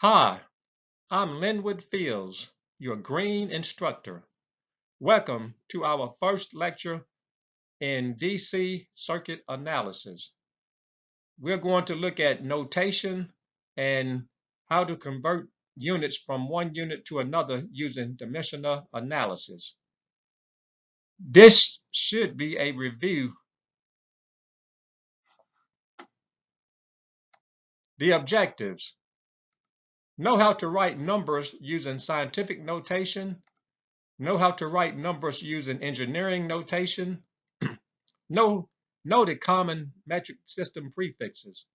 Hi, I'm Linwood Fields, your green instructor. Welcome to our first lecture in DC circuit analysis. We're going to look at notation and how to convert units from one unit to another using dimensional analysis. This should be a review. The objectives: know how to write numbers using scientific notation, know how to write numbers using engineering notation, know the common metric system prefixes,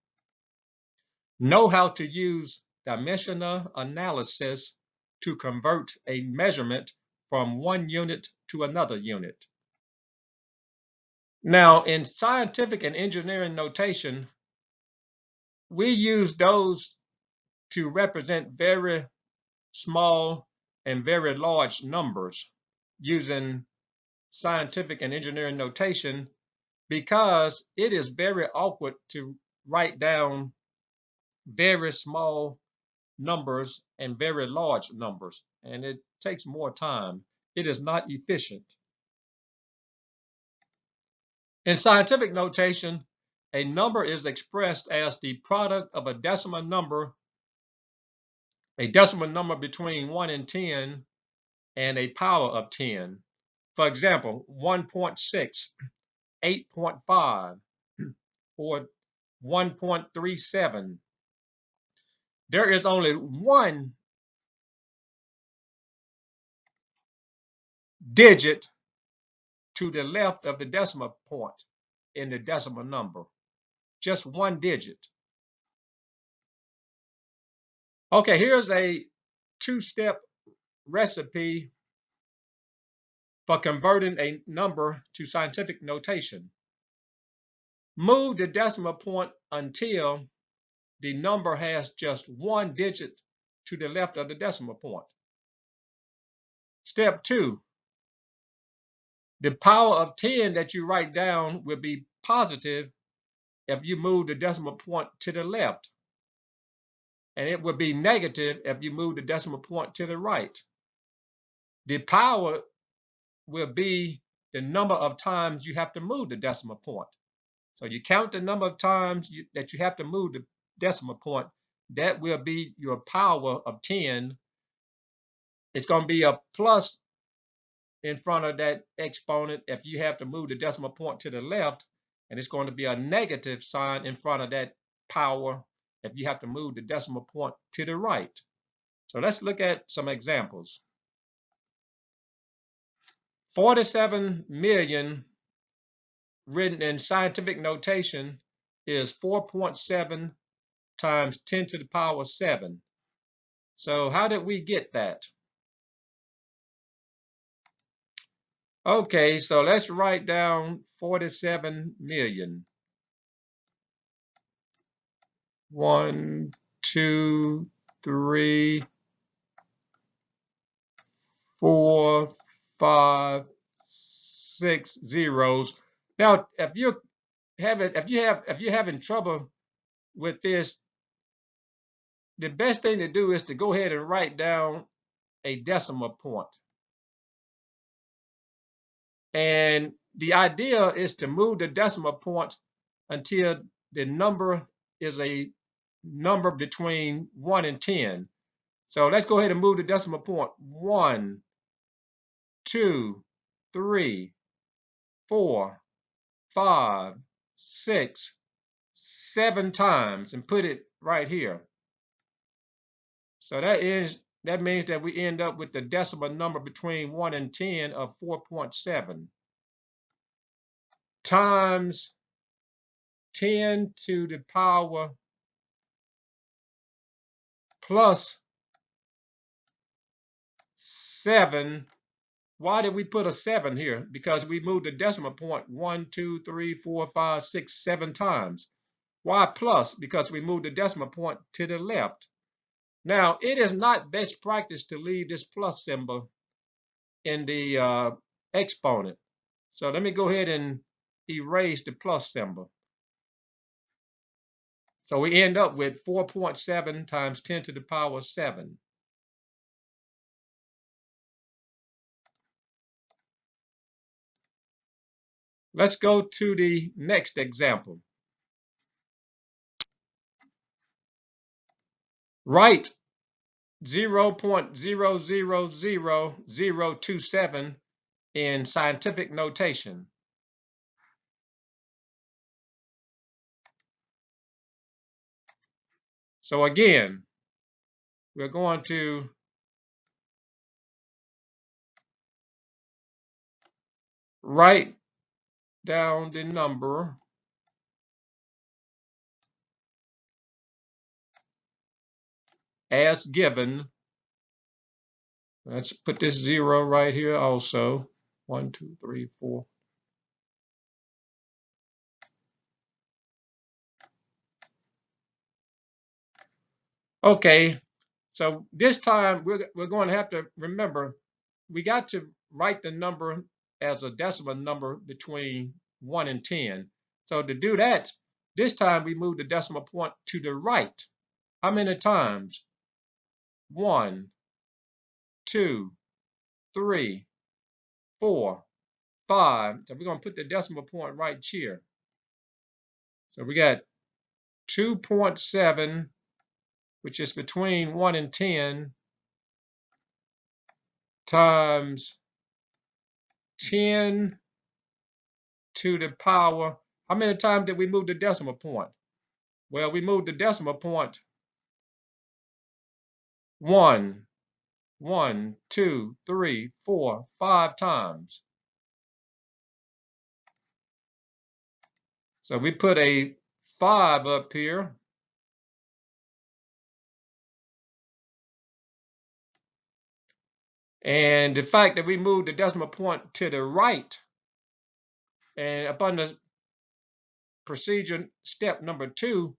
know how to use dimensional analysis to convert a measurement from one unit to another unit. Now, in scientific and engineering notation, we use those to represent very small and very large numbers using scientific and engineering notation because it is very awkward to write down very small numbers and very large numbers, and it takes more time. It is not efficient. In scientific notation, a number is expressed as the product of a decimal number between 1 and 10, and a power of 10. For example, 1.6, 8.5, or 1.37. There is only one digit to the left of the decimal point in the decimal number. Just one digit. Okay, here's a two-step recipe for converting a number to scientific notation. Move the decimal point until the number has just one digit to the left of the decimal point. Step 2, the power of 10 that you write down will be positive if you move the decimal point to the left, and it will be negative if you move the decimal point to the right. The power will be the number of times you have to move the decimal point. So you count the number of times that you have to move the decimal point. That will be your power of 10. It's going to be a plus in front of that exponent if you have to move the decimal point to the left, and it's going to be a negative sign in front of that power if you have to move the decimal point to the right. So let's look at some examples. 47 million written in scientific notation is 4.7 times 10 to the power 7. So how did we get that? Okay, so let's write down 47 million. 1, 2, 3, 4, 5, 6 zeros. Now, if you're having trouble with this, the best thing to do is to go ahead and write down a decimal point. And the idea is to move the decimal point until the number is a number between 1 and 10. So let's go ahead and move the decimal point 1, 2, 3, 4, 5, 6, 7 times and put it right here. So that means that we end up with the decimal number between 1 and 10 of 4.7 times 10 to the power plus 7. Why did we put a 7 here? Because we moved the decimal point 1, 2, 3, 4, 5, 6, 7 times. Why plus? Because we moved the decimal point to the left. Now, it is not best practice to leave this plus symbol in the exponent. So let me go ahead and erase the plus symbol. So we end up with 4.7 times 10 to the power 7. Let's go to the next example. Write 0.000027 in scientific notation. So again, we're going to write down the number as given. Let's put this 0 right here also. 1, 2, 3, 4. Okay, so this time we're going to have to remember we got to write the number as a decimal number between 1 and 10. So to do that, this time we move the decimal point to the right. How many times? 1, 2, 3, 4, 5. So we're going to put the decimal point right here. So we got 2.7, which is between 1 and 10, times 10 to the power. How many times did we move the decimal point? Well, we moved the decimal point 1, 1, 2, 3, 4, 5 times. So we put a 5 up here. And the fact that we moved the decimal point to the right, and upon the procedure step number 2,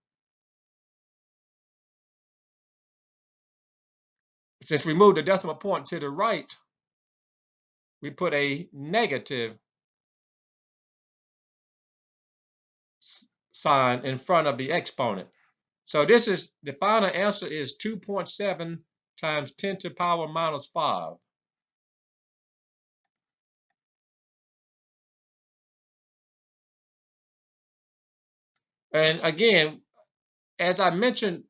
since we moved the decimal point to the right, we put a negative sign in front of the exponent. So this is the final answer is 2.7 times 10 to the power minus 5. And again, as I mentioned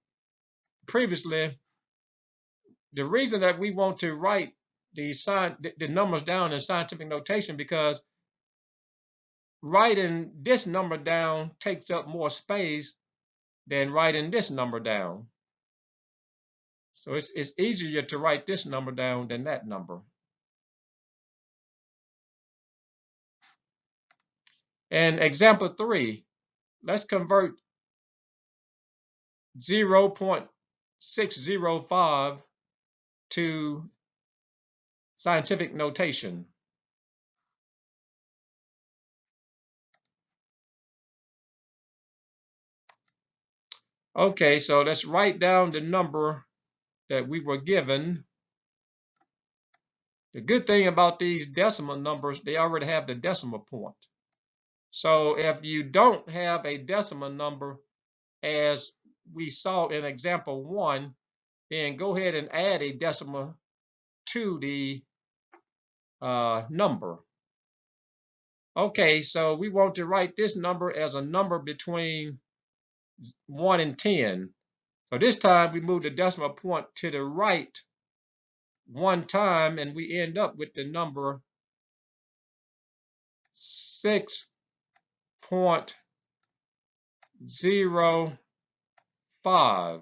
previously, the reason that we want to write the numbers down in scientific notation because writing this number down takes up more space than writing this number down. So it's easier to write this number down than that number. And example 3, let's convert 0.605 to scientific notation. Okay, so let's write down the number that we were given. The good thing about these decimal numbers, they already have the decimal point. So if you don't have a decimal number, as we saw in example 1, then go ahead and add a decimal to the number. Okay, so we want to write this number as a number between 1 and 10. So this time we move the decimal point to the right 1 time, and we end up with the number 6.05.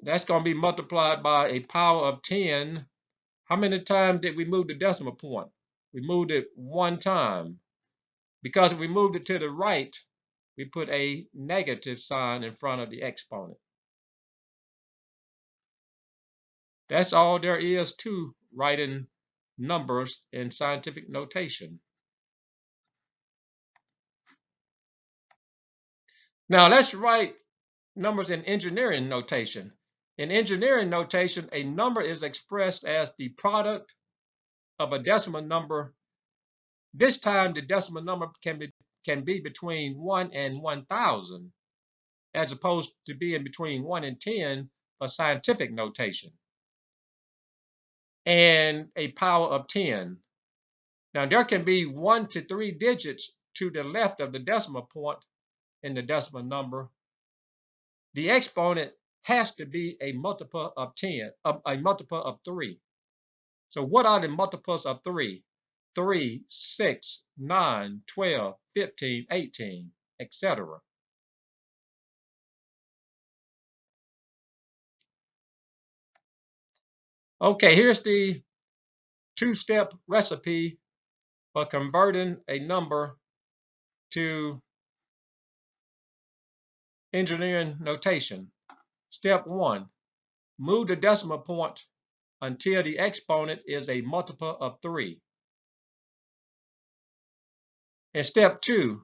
That's going to be multiplied by a power of 10. How many times did we move the decimal point? We moved it 1 time. Because if we moved it to the right, we put a negative sign in front of the exponent. That's all there is to writing numbers in scientific notation. Now let's write numbers in engineering notation. In engineering notation, a number is expressed as the product of a decimal number. This time the decimal number can be between 1 and 1,000. as opposed to being between 1 and 10 for scientific notation, and a power of 10. Now, there can be 1 to 3 digits to the left of the decimal point in the decimal number. The exponent has to be a multiple of 10, a multiple of 3. So what are the multiples of 3? 3, 6, 9, 12, 15, 18, etc. Okay, here's the two-step recipe for converting a number to engineering notation. Step 1, move the decimal point until the exponent is a multiple of 3. In step 2,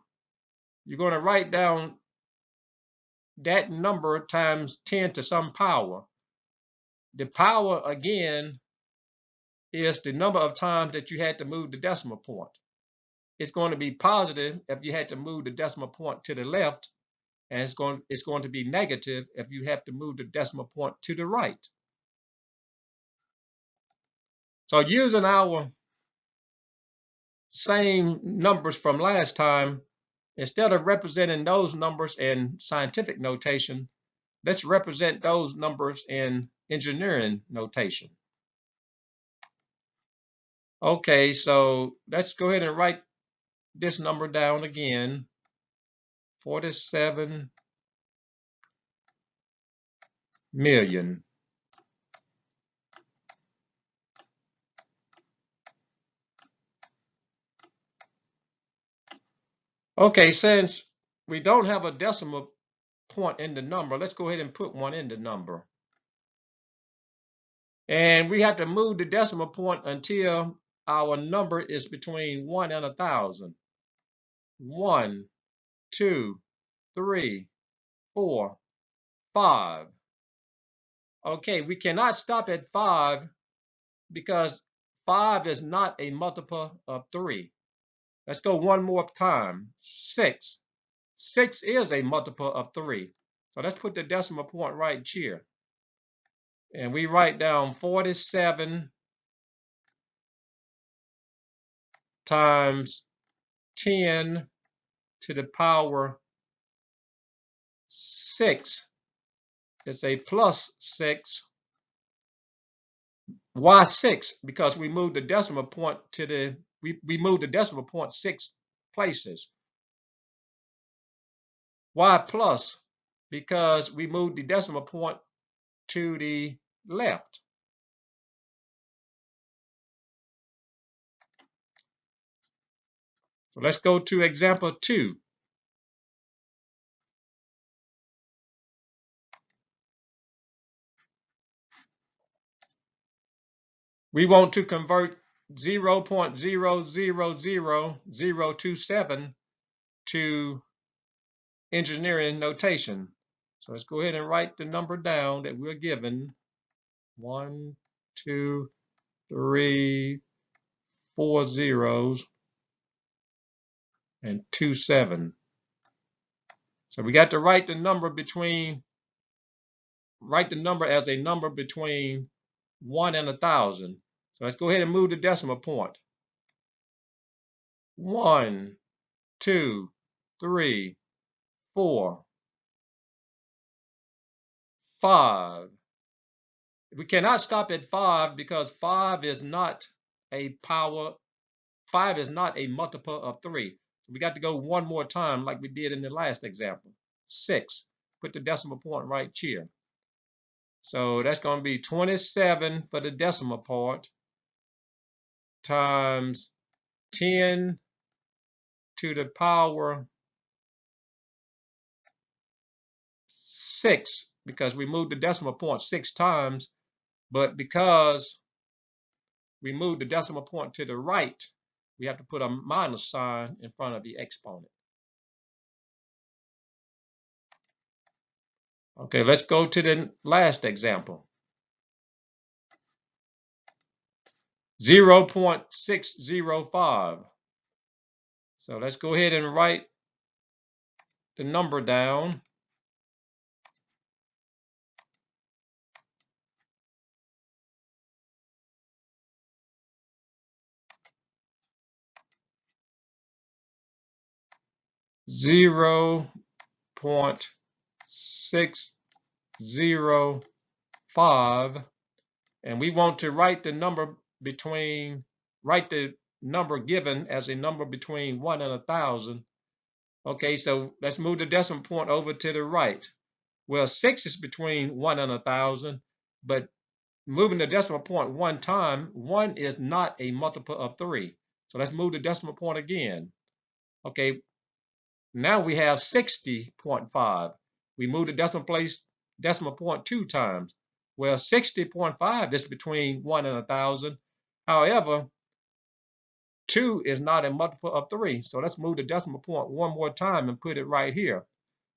you're going to write down that number times 10 to some power. The power, again, is the number of times that you had to move the decimal point. It's going to be positive if you had to move the decimal point to the left, and it's going to be negative if you have to move the decimal point to the right. So using our same numbers from last time, instead of representing those numbers in scientific notation, let's represent those numbers in engineering notation. Okay, so let's go ahead and write this number down again. 47 million. Okay, since we don't have a decimal point in the number, let's go ahead and put one in the number. And we have to move the decimal point until our number is between 1 and 1,000. 1, 2, 3, 4, 5. Okay, we cannot stop at 5 because 5 is not a multiple of 3. Let's go one more time. 6. 6 is a multiple of 3. So let's put the decimal point right here. And we write down 47 times 10 to the power 6. It's a plus 6. Why 6? Because we moved the decimal point to the, we moved the decimal point 6 places. Why plus? Because we moved the decimal point to the left. So let's go to example 2. We want to convert 0.000027 to engineering notation. So let's go ahead and write the number down that we're given. 1, 2, 3, 4 zeros, and 27. So we got to write the number as a number between 1 and 1,000. So let's go ahead and move the decimal point. 1, 2, 3, 4, 5. We cannot stop at 5 because 5 is not a multiple of 3. So we got to go one more time like we did in the last example. 6. Put the decimal point right here. So that's going to be 27 for the decimal part times 10 to the power 6, because we moved the decimal point 6 times, but because we moved the decimal point to the right, we have to put a minus sign in front of the exponent. Okay, let's go to the last example. 0.605. So let's go ahead and write the number down. 0.605, and we want to write the number given as a number between 1 and 1,000. Okay, so let's move the decimal point over to the right. Well, 6 is between 1 and 1,000, but moving the decimal point one time, 1 is not a multiple of 3. So let's move the decimal point again. Okay, now we have 60.5. We move the decimal point 2 times. Well, 60.5 is between 1 and 1,000. However, 2 is not a multiple of 3. So let's move the decimal point one more time and put it right here.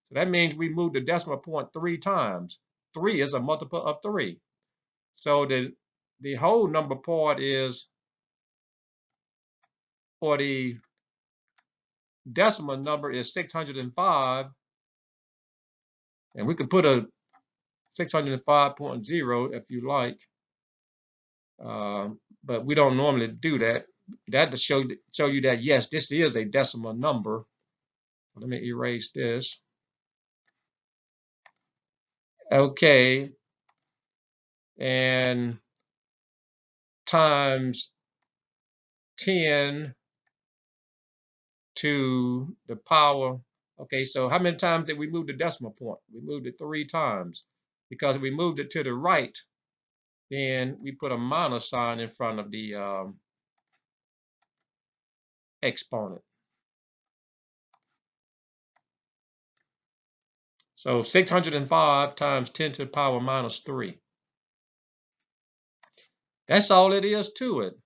So that means we move the decimal point 3 times. 3 is a multiple of 3. So the whole number part is, or the decimal number is 605. And we could put a 605.0 if you like. But we don't normally do that. That to show you that, yes, this is a decimal number. Let me erase this. Okay. And times 10 to the power. Okay, so how many times did we move the decimal point? We moved it 3 times. Because we moved it to the right, then we put a minus sign in front of the exponent. So 605 times 10 to the power minus 3. That's all it is to it.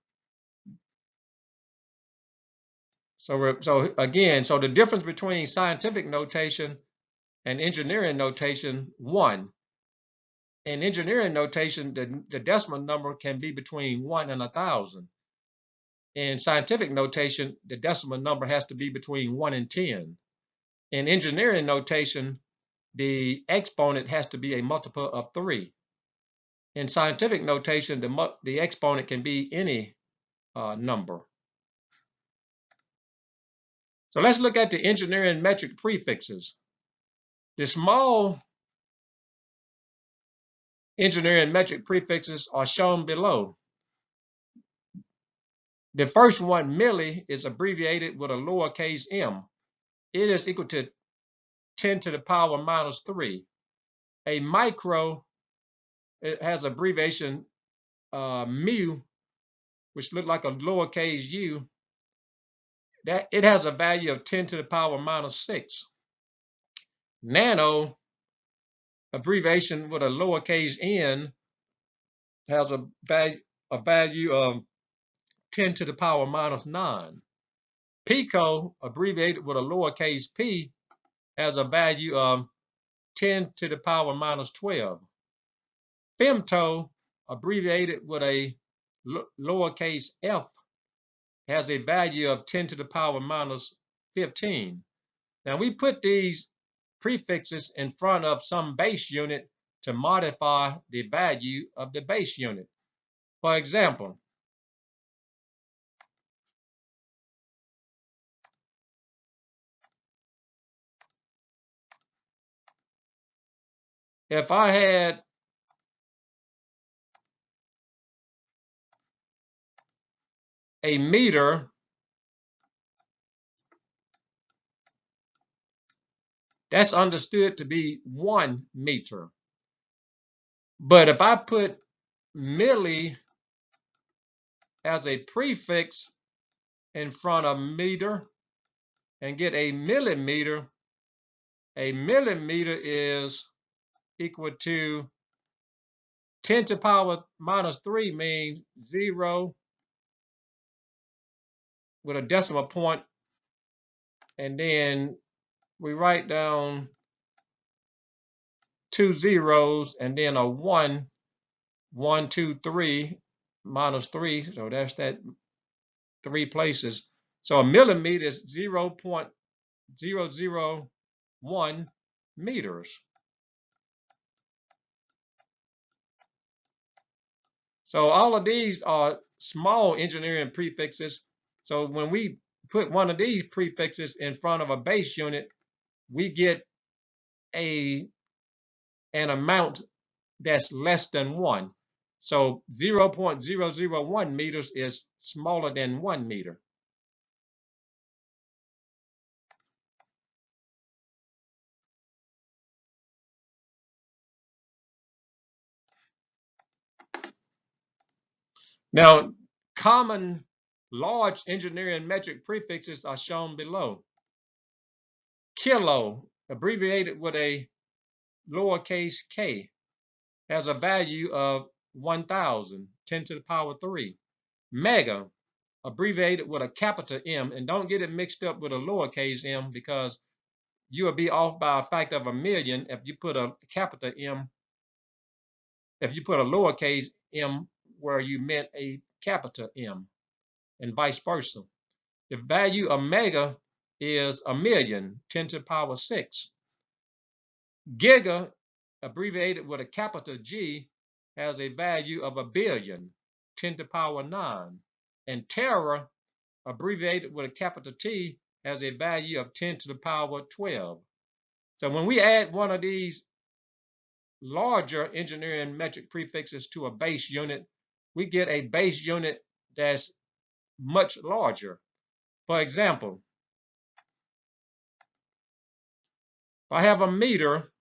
So again, so the difference between scientific notation and engineering notation, 1. In engineering notation, the decimal number can be between 1 and 1,000. In scientific notation, the decimal number has to be between 1 and 10. In engineering notation, the exponent has to be a multiple of 3. In scientific notation, the exponent can be any number. So let's look at the engineering metric prefixes. The small engineering metric prefixes are shown below. The first one, milli, is abbreviated with a lowercase m. It is equal to 10 to the power minus 3. A micro, it has abbreviation mu, which looks like a lowercase u. That it has a value of 10 to the power minus 6. Nano, abbreviation with a lowercase n, has a value of 10 to the power minus 9. Pico, abbreviated with a lowercase p, has a value of 10 to the power minus 12. Femto, abbreviated with a lowercase f, has a value of 10 to the power minus 15. Now we put these prefixes in front of some base unit to modify the value of the base unit. For example, if I had a meter, that's understood to be 1 meter. But if I put milli as a prefix in front of meter and get a millimeter is equal to 10 to the power minus 3, means 0 with a decimal point, and then we write down 2 zeros and then a 1, 1, 2, 3, minus 3, so that's that 3 places. So a millimeter is 0.001 meters. So all of these are small engineering prefixes. So when we put one of these prefixes in front of a base unit, we get an amount that's less than 1. So 0.001 meters is smaller than 1 meter. Now, common large engineering metric prefixes are shown below. Kilo, abbreviated with a lowercase k, has a value of 1,000, 10 to the power 3. Mega, abbreviated with a capital M, and don't get it mixed up with a lowercase m, because you will be off by a factor of 1,000,000 if you put a capital M, if you put a lowercase m where you meant a capital M, and vice versa. The value of mega is 1,000,000, 10 to the power 6. Giga, abbreviated with a capital G, has a value of 1,000,000,000, 10 to the power 9. And tera, abbreviated with a capital T, has a value of 10 to the power 12. So when we add one of these larger engineering metric prefixes to a base unit, we get a base unit that's much larger. For example, if I have a meter,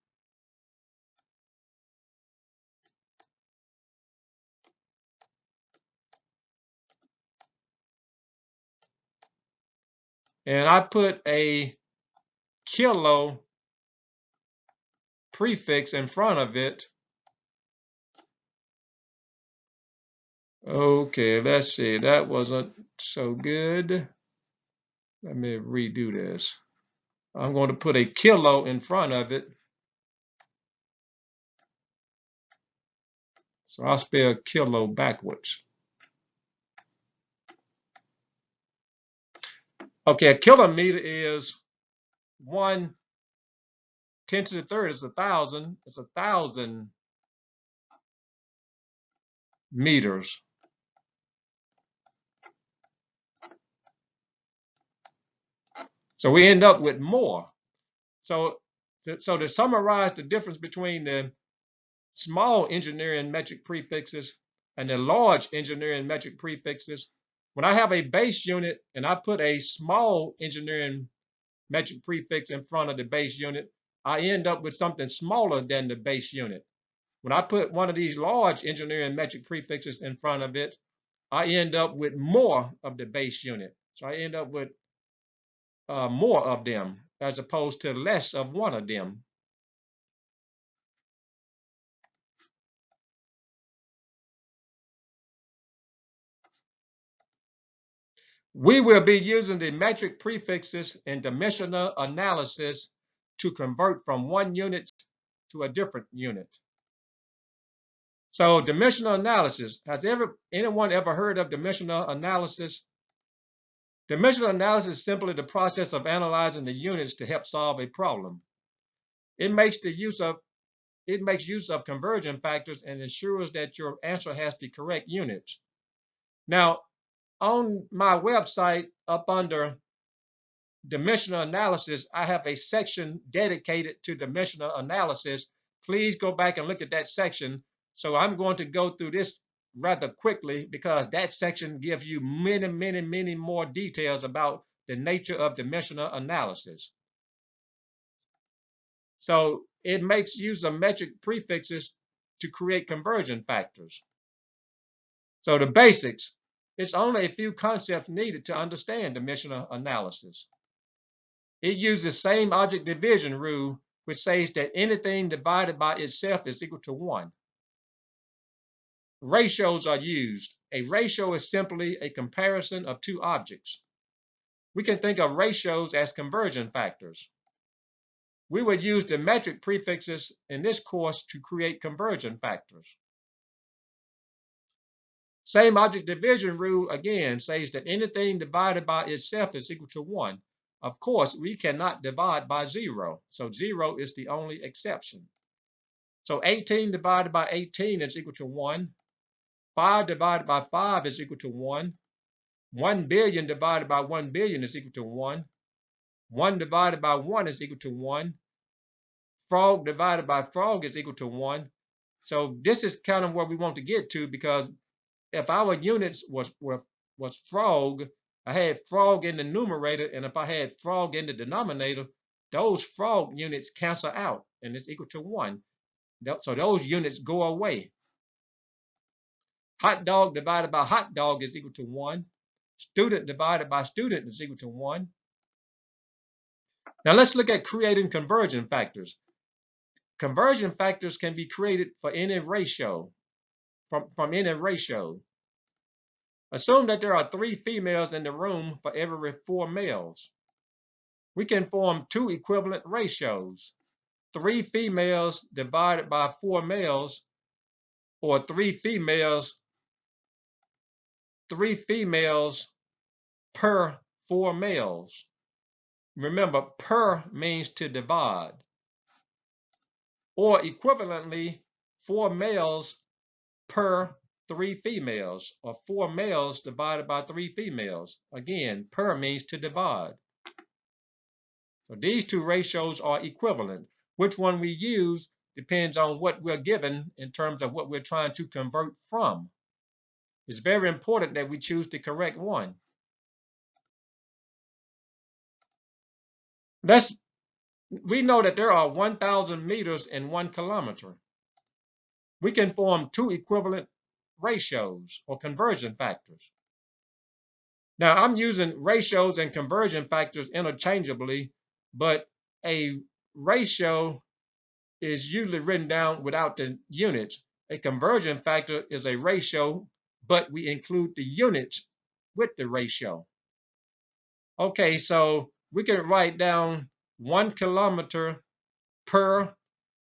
and I put a kilo prefix in front of it. Okay, let's see, that wasn't so good. Let me redo this. I'm going to put a kilo in front of it. So I'll spell kilo backwards. Okay, a kilometer is 1 10 to the third is 1,000. It's 1,000 meters. So we end up with more. So to summarize the difference between the small engineering metric prefixes and the large engineering metric prefixes, when I have a base unit and I put a small engineering metric prefix in front of the base unit, I end up with something smaller than the base unit. When I put one of these large engineering metric prefixes in front of it, I end up with more of the base unit. So I end up with more of them as opposed to less of one of them. We will be using the metric prefixes in dimensional analysis to convert from one unit to a different unit. So dimensional analysis, has anyone ever heard of dimensional analysis? Dimensional analysis is simply the process of analyzing the units to help solve a problem. It makes use of conversion factors and ensures that your answer has the correct units. Now, on my website, up under dimensional analysis, I have a section dedicated to dimensional analysis. Please go back and look at that section. So I'm going to go through this rather quickly because that section gives you many more details about the nature of dimensional analysis. So it makes use of metric prefixes to create conversion factors. So the basics, it's only a few concepts needed to understand dimensional analysis. It uses the same object division rule, which says that anything divided by itself is equal to 1. Ratios are used. A ratio is simply a comparison of two objects. We can think of ratios as conversion factors. We would use the metric prefixes in this course to create conversion factors. Same object division rule again says that anything divided by itself is equal to 1. Of course, we cannot divide by 0, so 0 is the only exception. So 18 divided by 18 is equal to 1. 5 divided by 5 is equal to 1. 1 billion divided by 1 billion is equal to 1. 1 divided by 1 is equal to 1. Frog divided by frog is equal to 1. So this is kind of where we want to get to, because if our units was frog, I had frog in the numerator, and if I had frog in the denominator, those frog units cancel out, and it's equal to 1. So those units go away. Hot dog divided by hot dog is equal to 1. Student divided by student is equal to 1. Now let's look at creating conversion factors. Conversion factors can be created for any ratio, from any ratio. Assume that there are 3 females in the room for every 4 males. We can form 2 equivalent ratios. 3 females divided by 4 males, or 3 females per 4 males. Remember, per means to divide. Or equivalently, 4 males per 3 females, or 4 males divided by 3 females. Again, per means to divide. So these 2 ratios are equivalent. Which one we use depends on what we're given in terms of what we're trying to convert from. It's very important that we choose the correct one. We know that there are 1,000 meters in 1 kilometer. We can form 2 equivalent ratios or conversion factors. Now, I'm using ratios and conversion factors interchangeably, but a ratio is usually written down without the units. A conversion factor is a ratio, but we include the units with the ratio. Okay, so we can write down 1 kilometer per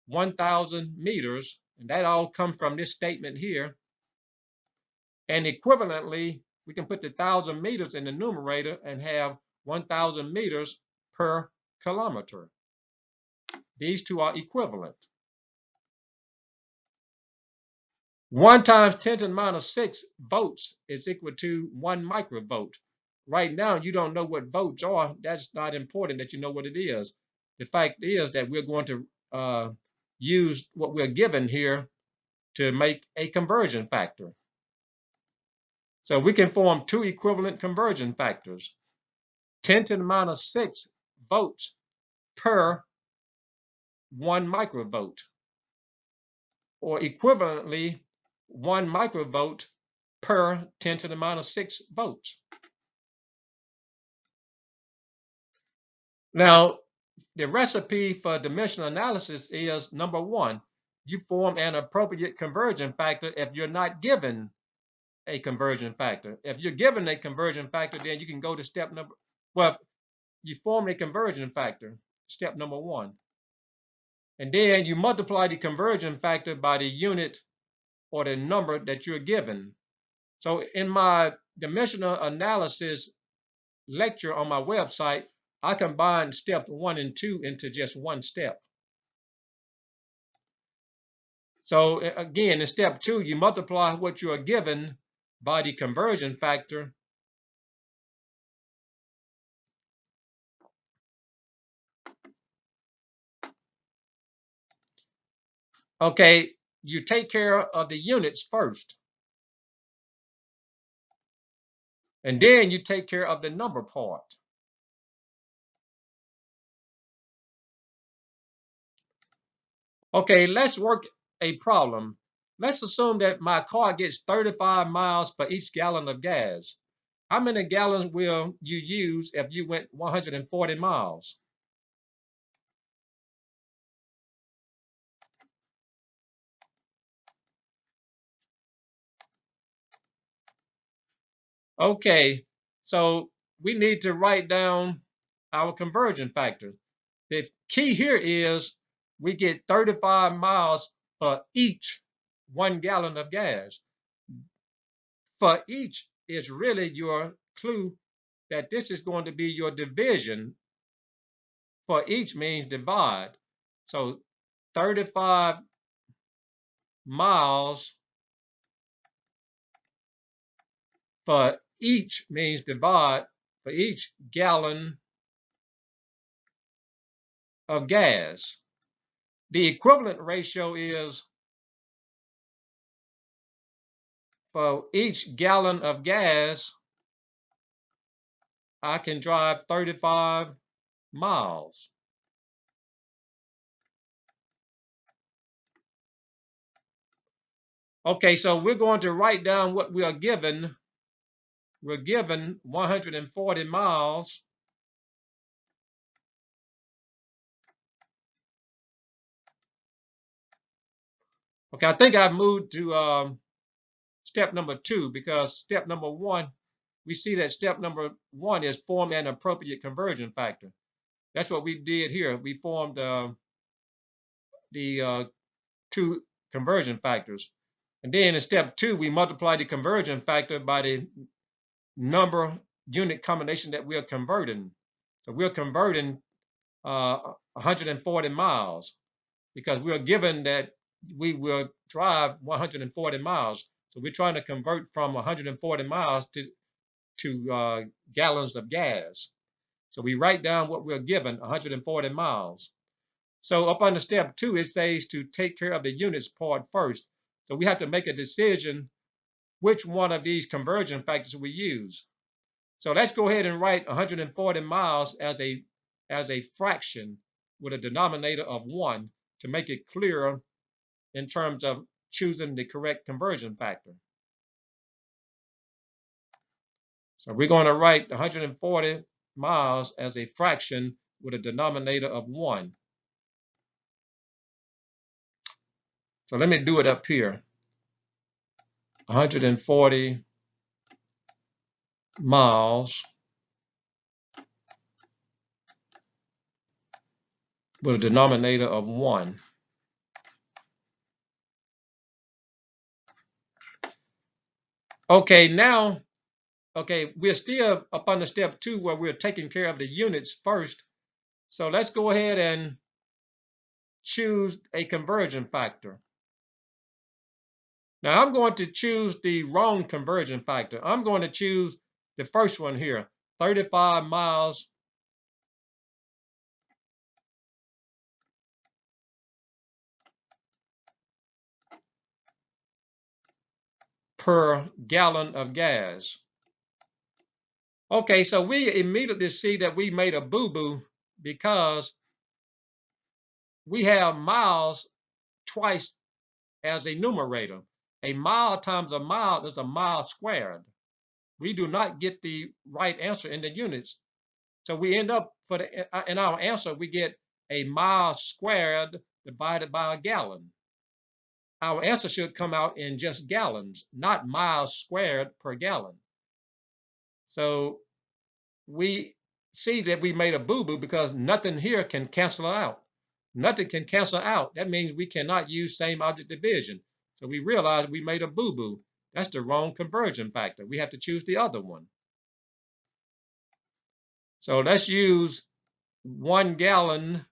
1,000 meters, and that all comes from this statement here. And equivalently, we can put the 1,000 meters in the numerator and have 1,000 meters per kilometer. These 2 are equivalent. 1 times 10 to the minus 6 volts is equal to 1 microvolt. Right now, you don't know what volts are. That's not important that you know what it is. The fact is that we're going to use what we're given here to make a conversion factor. So we can form 2 equivalent conversion factors. 10 to the minus 6 volts per 1 microvolt, or equivalently 1 microvolt per 10 to the minus 6 volts. Now, the recipe for dimensional analysis is, number 1, you form an appropriate conversion factor if you're not given a conversion factor. If you're given a conversion factor, then you can go to step number, well, you form a conversion factor, step number 1. And then you multiply the conversion factor by the unit or the number that you're given. So in my dimensional analysis lecture on my website, I combined steps 1 and 2 into just one step. So again, in step 2, you multiply what you are given by the conversion factor. Okay, you take care of the units first. And then you take care of the number part. Okay, let's work a problem. Let's assume that my car gets 35 miles for each gallon of gas. How many gallons will you use if you went 140 miles? Okay, so we need to write down our conversion factor. The key here is we get 35 miles for each 1 gallon of gas. For each is really your clue that this is going to be your division. For each means divide. So 35 miles for each means divide. For each gallon of gas. The equivalent ratio is for each gallon of gas, I can drive 35 miles. Okay, so we're going to write down what we are given. We're given 140 miles. Okay, I think I've moved to step number 2 because step number 1, we see that step number 1 is form an appropriate conversion factor. That's what we did here. We formed the 2 conversion factors. And then in step 2, we multiply the conversion factor by the number unit combination that we're converting. So we're converting 140 miles because we're given that we will drive 140 miles. So we're trying to convert from 140 miles to gallons of gas. So we write down what we're given, 140 miles. So up under step 2, it says to take care of the units part first. So we have to make a decision which one of these conversion factors we use. So let's go ahead and write 140 miles as a fraction with a denominator of 1 to make it clearer in terms of choosing the correct conversion factor. So we're going to write 140 miles as a fraction with a denominator of 1. So let me do it up here. 140 miles with a denominator of 1. Okay, now, we're still up on the step 2 where we're taking care of the units first. So let's go ahead and choose a conversion factor. Now I'm going to choose the wrong conversion factor. I'm going to choose the first one here, 35 miles per gallon of gas. Okay, so we immediately see that we made a boo-boo because we have miles twice as a numerator. A mile times a mile is a mile squared. We do not get the right answer in the units. So we end up, in our answer, we get a mile squared divided by a gallon. Our answer should come out in just gallons, not miles squared per gallon. So we see that we made a boo-boo because nothing here can cancel out. Nothing can cancel out. That means we cannot use same object division. So we realize we made a boo-boo. That's the wrong conversion factor. We have to choose the other one. So let's use 1 gallon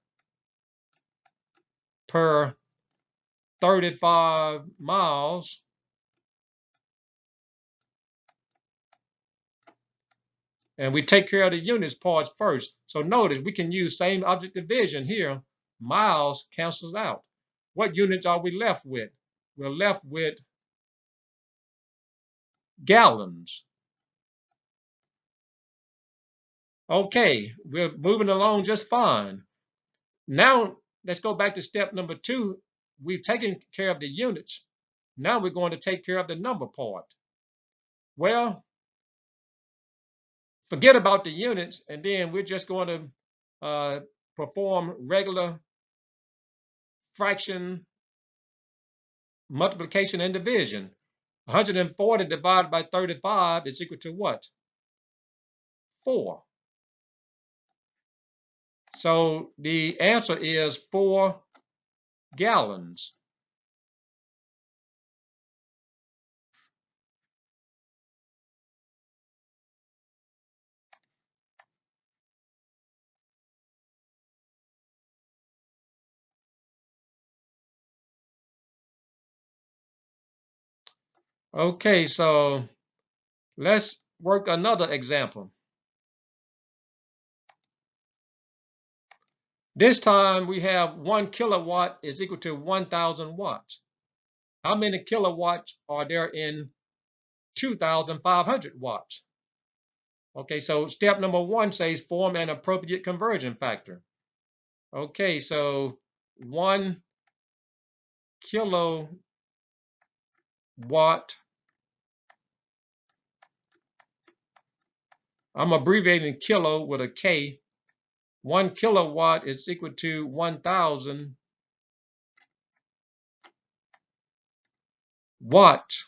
per 35 miles. And we take care of the units parts first. So notice we can use same object division here. Miles cancels out. What units are we left with? We're left with gallons. Okay, we're moving along just fine. Now let's go back to step number 2. We've taken care of the units. Now we're going to take care of the number part. Well, forget about the units, and then we're just going to perform regular fraction multiplication and division. 140 divided by 35 is equal to what? 4. So the answer is 4 gallons. Okay, so let's work another example. This time we have 1 kilowatt is equal to 1,000 watts. How many kilowatts are there in 2,500 watts? Okay, so step number 1 says form an appropriate conversion factor. Okay, so 1 kilowatt, I'm abbreviating kilo with a K. 1 kilowatt is equal to 1,000 watts.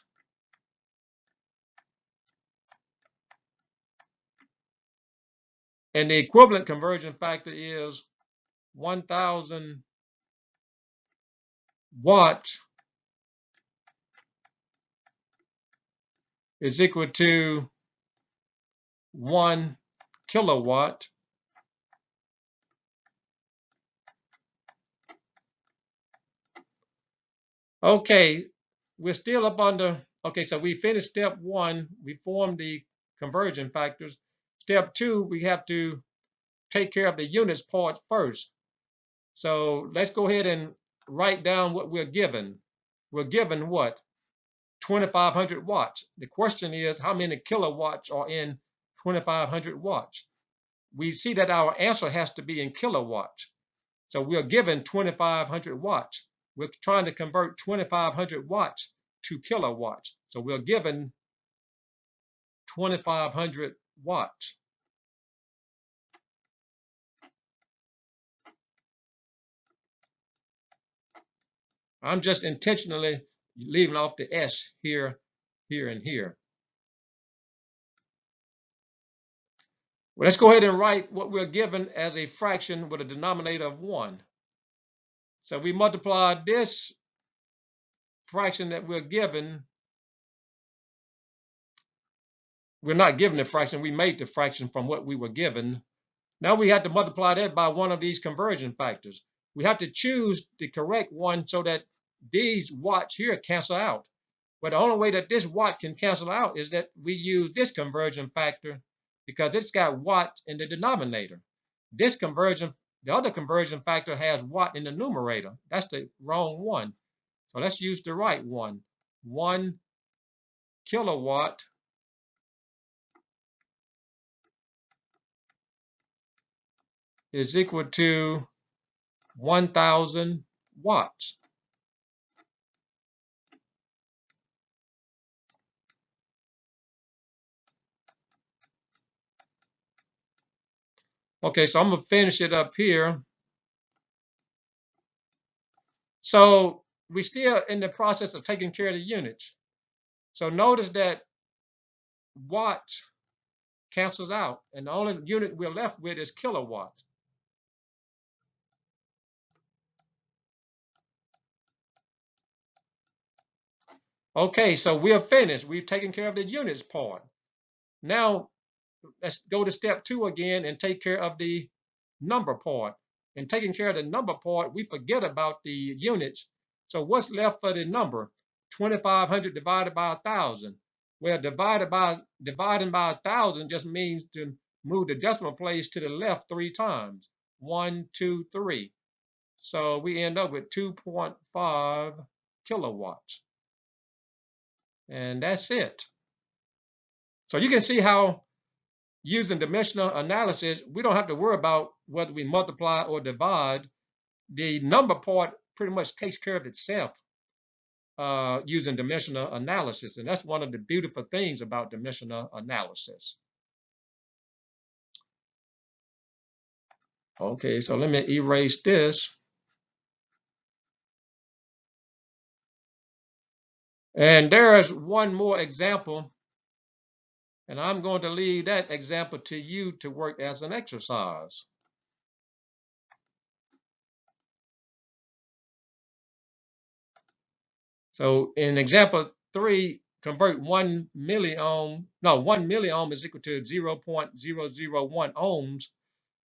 And the equivalent conversion factor is 1,000 watts is equal to 1 kilowatt. Okay, we're still up under, okay, so we finished step 1. We formed the conversion factors. Step 2, we have to take care of the units part first. So let's go ahead and write down what we're given. We're given what? 2,500 watts. The question is, how many kilowatts are in 2,500 watts? We see that our answer has to be in kilowatts. So we're given 2,500 watts. We're trying to convert 2,500 watts to kilowatts. So we're given 2,500 watts. I'm just intentionally leaving off the S here, here, and here. Well, let's go ahead and write what we're given as a fraction with a denominator of 1. So we multiply this fraction that we're given. We're not given the fraction. We made the fraction from what we were given. Now we have to multiply that by one of these conversion factors. We have to choose the correct one so that these watts here cancel out. But the only way that this watt can cancel out is that we use this conversion factor because it's got watt in the denominator. This conversion, the other conversion factor has watt in the numerator. That's the wrong one. So let's use the right one. 1 kilowatt is equal to 1,000 watts. Okay, so I'm going to finish it up here. So we're still in the process of taking care of the units. So notice that watt cancels out, and the only unit we're left with is kilowatt. Okay, so we're finished. We've taken care of the units part. Now, let's go to step 2 again and take care of the number part. In taking care of the number part, we forget about the units. So what's left for the number? 2,500 divided by 1,000. Well, dividing by 1,000 just means to move the decimal place to the left 3 times. 1, 2, 3. So we end up with 2.5 kilowatts. And that's it. So you can see how using dimensional analysis, we don't have to worry about whether we multiply or divide. The number part pretty much takes care of itself using dimensional analysis. And that's one of the beautiful things about dimensional analysis. Okay, so let me erase this. And there's one more example. And I'm going to leave that example to you to work as an exercise. So in example 3, convert 1 milliohm. No, 1 milliohm is equal to 0.001 ohms.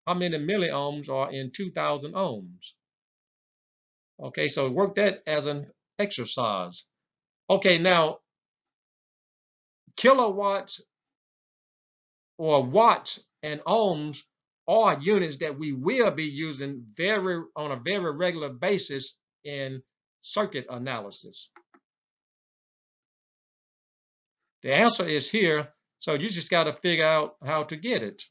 How many milliohms are in 2,000 ohms? Okay, so work that as an exercise. Okay, now kilowatts or watts and ohms are units that we will be using on a very regular basis in circuit analysis. The answer is here, so you just got to figure out how to get it.